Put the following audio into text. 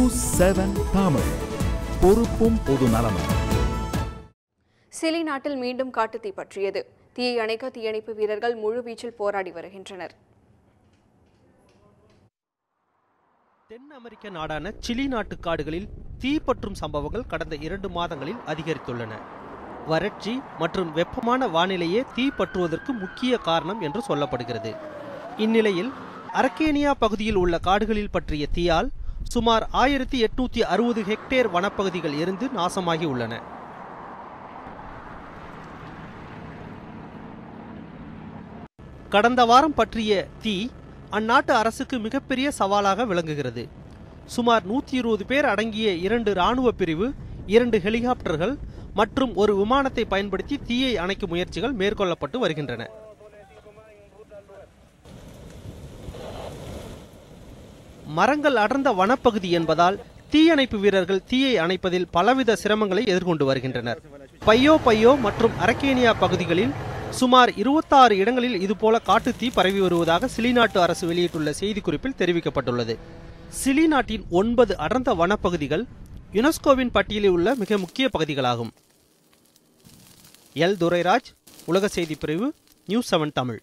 News 7 Tamil, பொறுப்பும் பொது நலமும். சிலி நாட்டில் மீண்டும் காட்டுத்தீ பற்றியது. தீயை அணைக்க தீயணைப்பு வீரர்கள் முழுவீச்சில் போராடி வருகின்றனர். தென் அமெரிக்க நாடான சிலி நாட்டு காடுகளில் தீ பற்றும் சம்பவங்கள் கடந்த 2 மாதங்களில் அதிகரித்துள்ளன. வறட்சி மற்றும் வெப்பமான வானிலையே தீ பற்றுவதற்கு முக்கிய காரணம் என்று சொல்லப்படுகிறது. இந்நிலையில் அரகேனியா பகுதியில் உள்ள காடுகளில் பற்றிய தீயால் சுமார் 1860 ஹெக்டேர் வனப்பகுதிகள் எரிந்து நாசமாகி உள்ளன. கடந்த வாரம் பற்றிய தீ அந்நாட்டு அரசுக்கு மிகப்பெரிய சவாலாக விளங்குகிறது. சுமார் 120 பேர் அடங்கிய 2 இராணுவ பிரிவு, 2 ஹெலிகாப்டர்கள் மற்றும் ஒரு விமானத்தை பயன்படுத்தி தீயை அணைக்கும் முயற்சிகள் மேற்கொள்ளப்பட்டு வருகின்றன. மரங்கள் அடர்ந்த வனப்பகுதி என்பதால் தீயணைப்பு வீரர்கள் தீயை அணைப்பதில் பலவித சிரமங்களை எதிர்கொண்டு வருகின்றனர். பையோ மற்றும் அரகேனியா பகுதிகளில் சுமார் 26 இடங்களில் இதுபோல காட்டுத்தீ பரவி வருவதாக சிலி நாட்டு அரசு வெளியிட்டுள்ள செய்திக்குறிப்பில் தெரிவிக்கப்பட்டுள்ளது. சிலி நாட்டின் 9 அடர்ந்த வனப்பகுதிகள் யுனெஸ்கோவின் பட்டியலில் உள்ள மிக முக்கிய பகுதிகளாகும். எல் துரைராஜ், உலக செய்தி பிரிவு, நியூஸ் 7 தமிழ்.